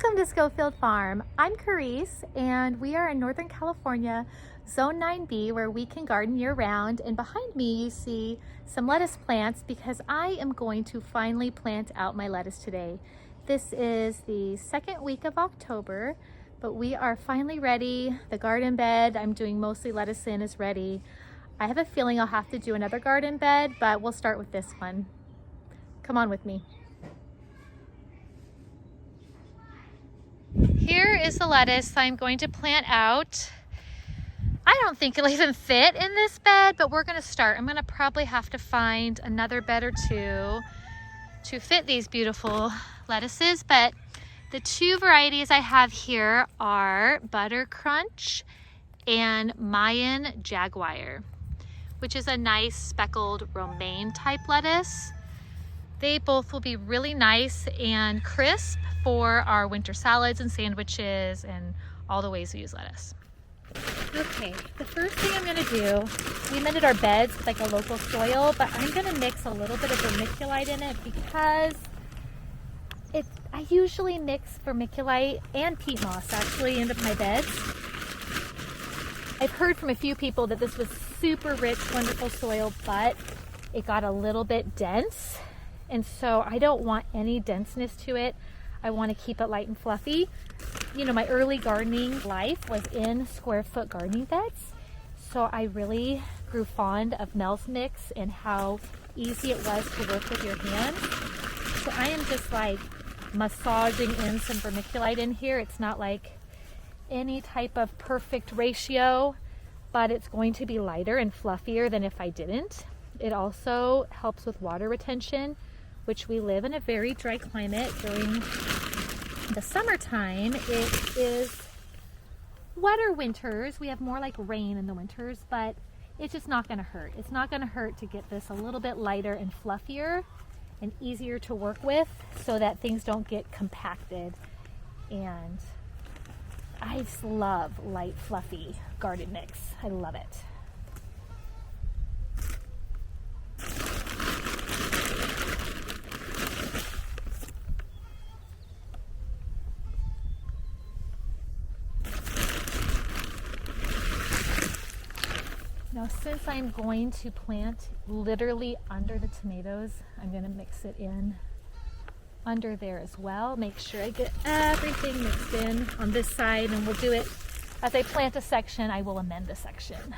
Welcome to Scofield Farm. I'm Carice and we are in Northern California, Zone 9B, where we can garden year-round. And behind me you see some lettuce plants because I am going to finally plant out my lettuce today. This is the second week of October, but we are finally ready. The garden bed I'm doing mostly lettuce in is ready. I have a feeling I'll have to do another garden bed, but we'll start with this one. Come on with me. Here is the lettuce I'm going to plant out. I don't think it'll even fit in this bed, but we're gonna start. I'm gonna probably have to find another bed or two to fit these beautiful lettuces, but the two varieties I have here are Butter Crunch and Mayan Jaguar, which is a nice speckled romaine type lettuce. They both will be really nice and crisp for our winter salads and sandwiches and all the ways we use lettuce. Okay, the first thing I'm gonna do, we amended our beds with like a local soil, but I'm gonna mix a little bit of vermiculite in it because I usually mix vermiculite and peat moss actually into my beds. I've heard from a few people that this was super rich, wonderful soil, but it got a little bit dense. And so I don't want any denseness to it. I want to keep it light and fluffy. You know, my early gardening life was in square foot gardening beds. So I really grew fond of Mel's mix and how easy it was to work with your hands. So I am just like massaging in some vermiculite in here. It's not like any type of perfect ratio, but it's going to be lighter and fluffier than if I didn't. It also helps with water retention, which we live in a very dry climate. During the summertime, it is wetter winters. We have more like rain in the winters, but it's just not gonna hurt. It's not gonna hurt to get this a little bit lighter and fluffier and easier to work with so that things don't get compacted. And I just love light, fluffy garden mix. I love it. Now, since I'm going to plant literally under the tomatoes, I'm going to mix it in under there as well. Make sure I get everything mixed in on this side, and we'll do it as I plant a section. I will amend the section.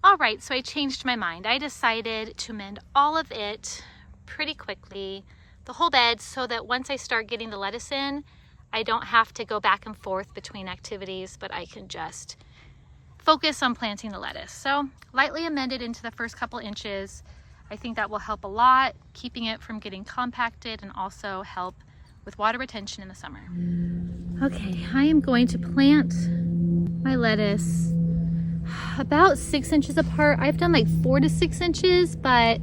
All right, so I changed my mind. I decided to amend all of it pretty quickly, the whole bed, so that once I start getting the lettuce in, I don't have to go back and forth between activities, but I can just focus on planting the lettuce. So lightly amended into the first couple inches. I think that will help a lot, keeping it from getting compacted and also help with water retention in the summer. Okay, I am going to plant my lettuce about 6 inches apart. I've done like 4 to 6 inches, but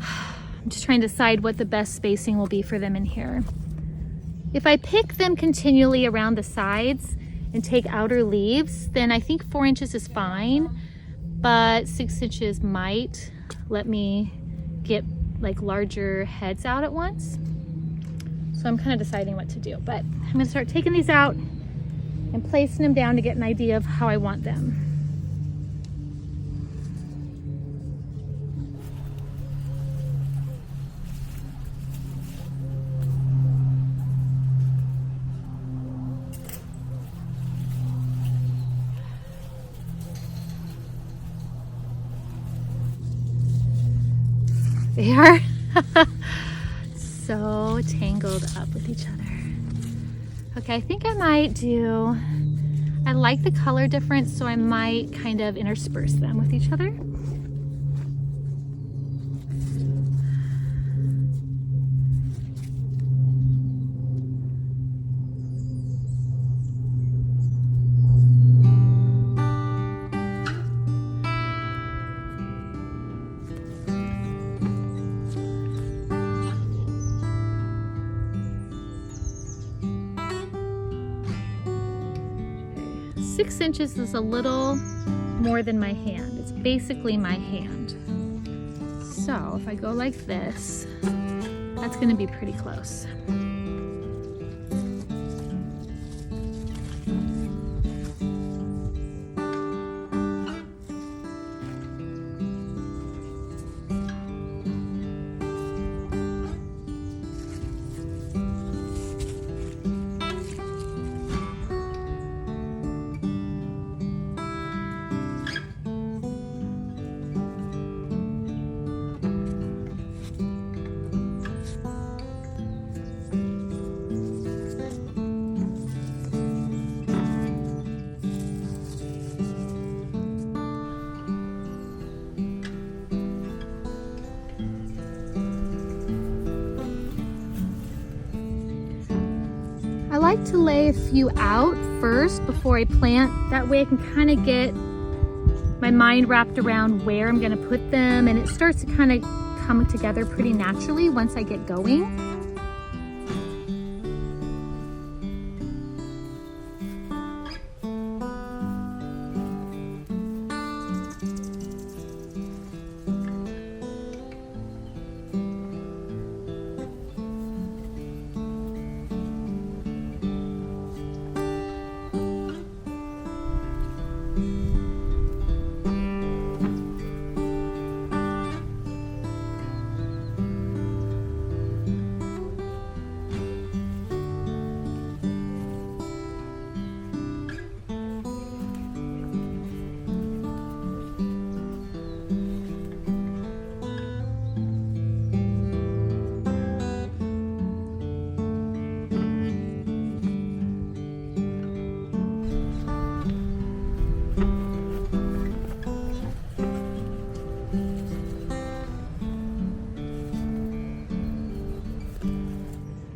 I'm just trying to decide what the best spacing will be for them in here. If I pick them continually around the sides and take outer leaves, then I think 4 inches is fine, but 6 inches might let me get like larger heads out at once. So I'm kind of deciding what to do, but I'm gonna start taking these out and placing them down to get an idea of how I want them. They are so tangled up with each other. Okay, I think I might do, I like the color difference, so I might kind of intersperse them with each other. Okay. 6 inches is a little more than my hand. It's basically my hand. So if I go like this, that's gonna be pretty close. I like to lay a few out first before I plant. That way I can kind of get my mind wrapped around where I'm going to put them, and it starts to kind of come together pretty naturally once I get going.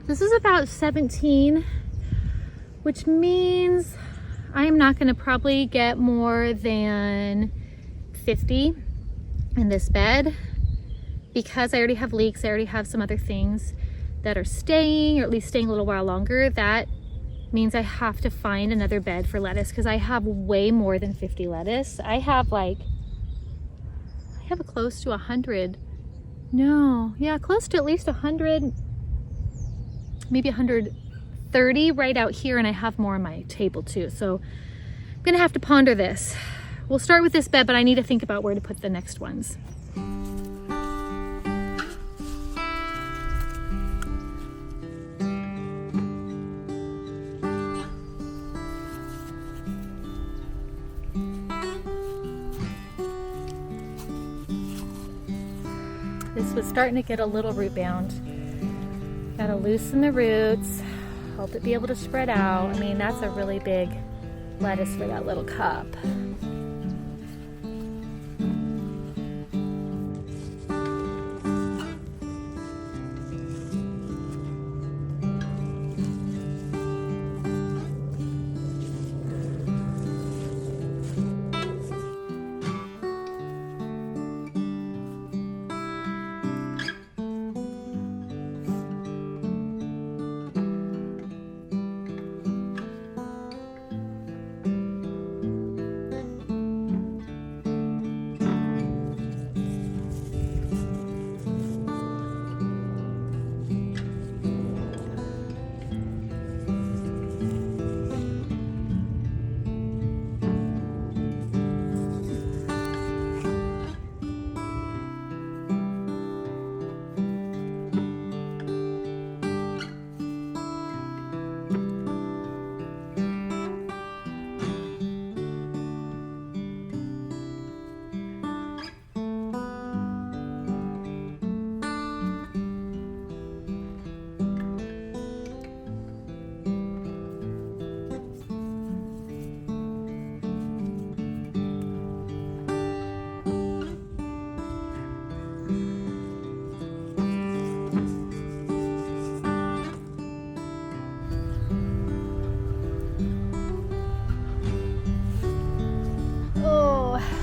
This is about 17, which means I'm not going to probably get more than 50 in this bed because I already have leeks. I already have some other things that are staying, or at least staying a little while longer. That means I have to find another bed for lettuce because I have way more than 50 lettuce. I have close to 100. No, yeah, close to at least 100. Maybe 130 right out here, and I have more on my table too. So I'm gonna have to ponder this. We'll start with this bed, but I need to think about where to put the next ones. This was starting to get a little root bound. Gotta loosen the roots, help it be able to spread out. I mean, that's a really big lettuce for that little cup.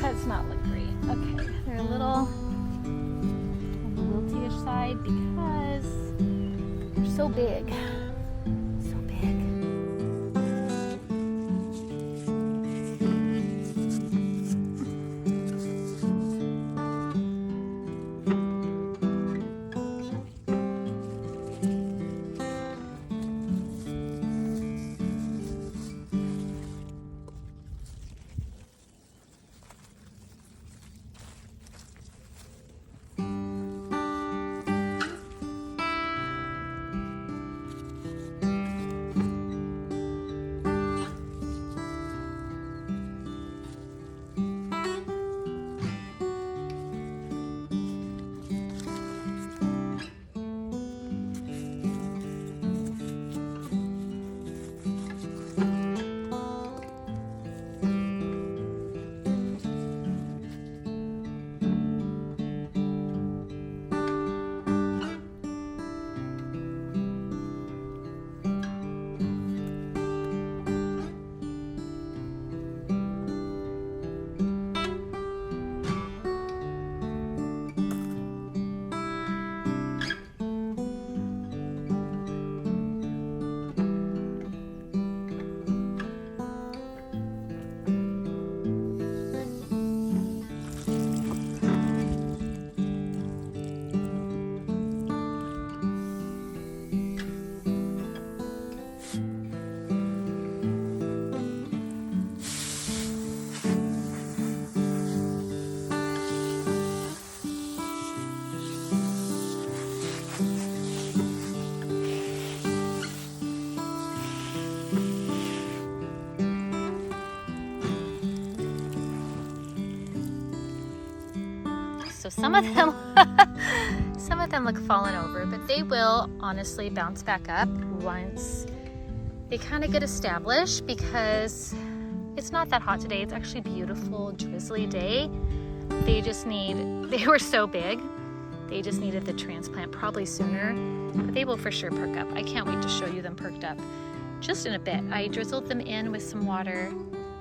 That's not look great. Okay, they're a little on the wilty-ish side because they're so big. So big. so some of them some of them look fallen over, but they will honestly bounce back up once they kind of get established, because it's not that hot today. It's actually a beautiful drizzly day. They were so big, they just needed the transplant probably sooner, but they will for sure perk up. I can't wait to show you them perked up just in a bit. I drizzled them in with some water.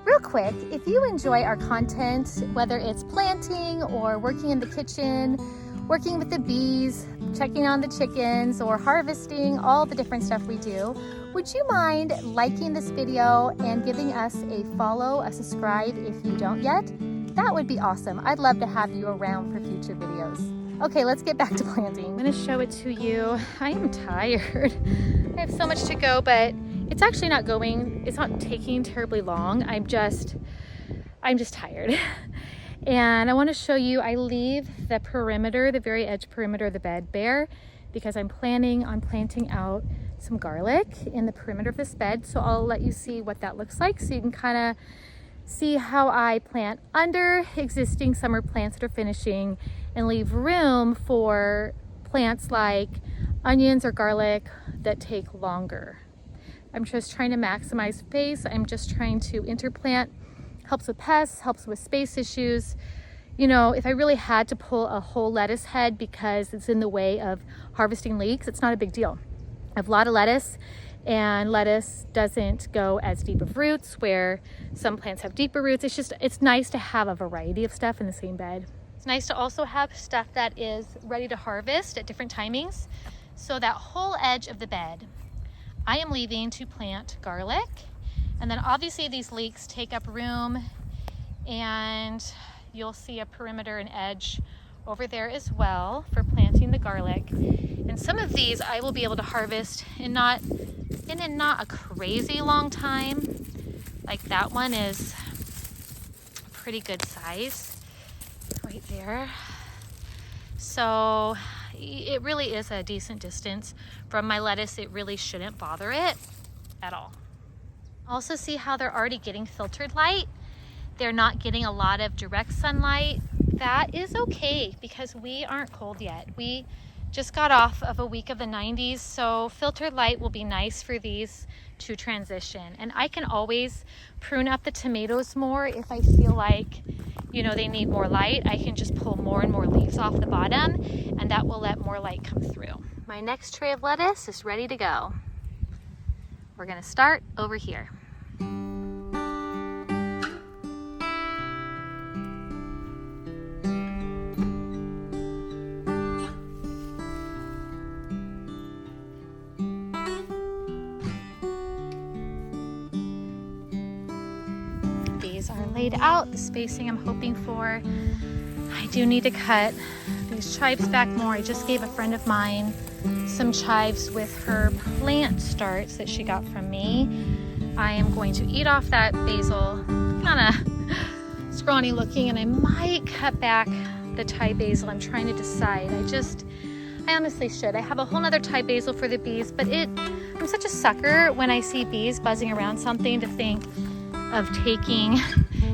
Real quick, if you enjoy our content, whether it's planting or working in the kitchen, working with the bees, checking on the chickens, or harvesting, all the different stuff we do, would you mind liking this video and giving us a follow, a subscribe if you don't yet? That would be awesome. I'd love to have you around for future videos. Okay, let's get back to planting. I'm gonna show it to you. I am tired. I have so much to go, but it's actually not taking terribly long. I'm just tired. And I want to show you, I leave the perimeter, the very edge perimeter of the bed bare, because I'm planning on planting out some garlic in the perimeter of this bed. So I'll let you see what that looks like, so you can kind of see how I plant under existing summer plants that are finishing and leave room for plants like onions or garlic that take longer. I'm just trying to maximize space. I'm just trying to interplant. Helps with pests, helps with space issues. You know, if I really had to pull a whole lettuce head because it's in the way of harvesting leeks, it's not a big deal. I have a lot of lettuce, and lettuce doesn't go as deep of roots, where some plants have deeper roots. It's nice to have a variety of stuff in the same bed. It's nice to also have stuff that is ready to harvest at different timings. So that whole edge of the bed, I am leaving to plant garlic. And then obviously these leeks take up room, and you'll see a perimeter and edge over there as well for planting the garlic. And some of these I will be able to harvest in not a crazy long time. Like that one is a pretty good size right there. So it really is a decent distance from my lettuce. It really shouldn't bother it at all. Also see how they're already getting filtered light. They're not getting a lot of direct sunlight. That is okay, because we aren't cold yet. We just got off of a week of the 90s, so filtered light will be nice for these to transition. And I can always prune up the tomatoes more if I feel like, you know, they need more light. I can just pull more and more leaves off the bottom, and that will let more light come through. My next tray of lettuce is ready to go. We're gonna start over here. These are laid out, the spacing I'm hoping for. I do need to cut these chives back more. I just gave a friend of mine some chives with her plant starts that she got from me. I am going to eat off that basil, kind of scrawny looking, and I might cut back the Thai basil. I'm trying to decide. I honestly should. I have a whole nother Thai basil for the bees, but I'm such a sucker when I see bees buzzing around something to think of taking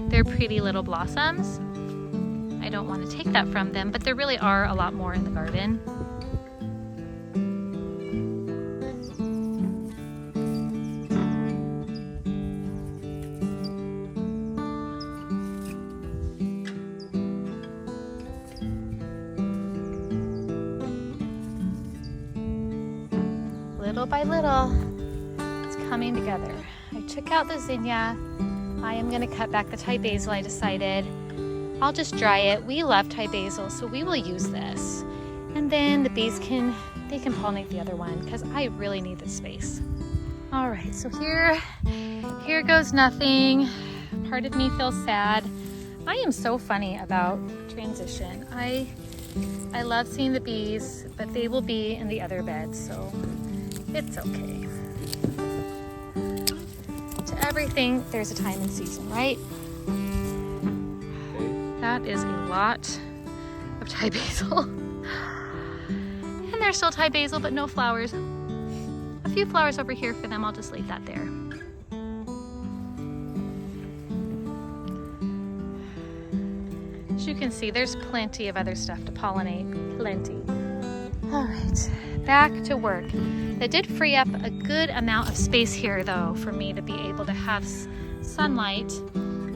their pretty little blossoms. I don't want to take that from them, but there really are a lot more in the garden. Little by little, it's coming together. I took out the zinnia. I am going to cut back the Thai basil. I decided I'll just dry it. We love Thai basil, so we will use this. And then the bees can pollinate the other one, because I really need this space. All right, so here goes nothing. Part of me feels sad. I am so funny about transition. I love seeing the bees, but they will be in the other bed, so it's okay. To everything, there's a time and season, right? That is a lot of Thai basil. And there's still Thai basil, but no flowers. A few flowers over here for them. I'll just leave that there. as you can see, there's plenty of other stuff to pollinate. Plenty. All right, back to work. That did free up a good amount of space here, though, for me to be able to have sunlight,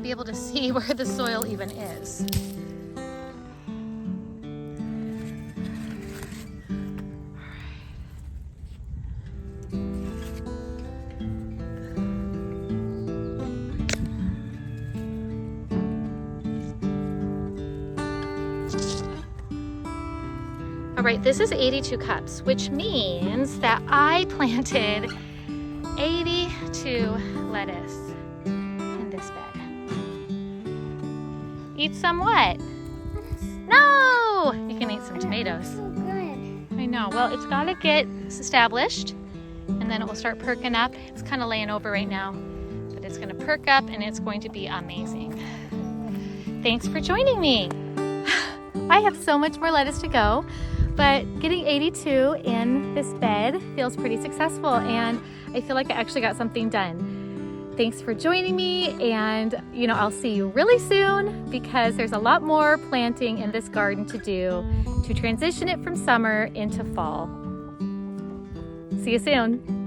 be able to see where the soil even is. All right, this is 82 cups, which means that I planted 82 lettuce in this bed. Eat some what? No! You can eat some tomatoes. So good. I know. Well, it's got to get established, and then it will start perking up. It's kind of laying over right now, but it's going to perk up, and it's going to be amazing. Thanks for joining me. I have so much more lettuce to go. But getting 82 in this bed feels pretty successful, and I feel like I actually got something done. Thanks for joining me, and I'll see you really soon because there's a lot more planting in this garden to do to transition it from summer into fall. See you soon.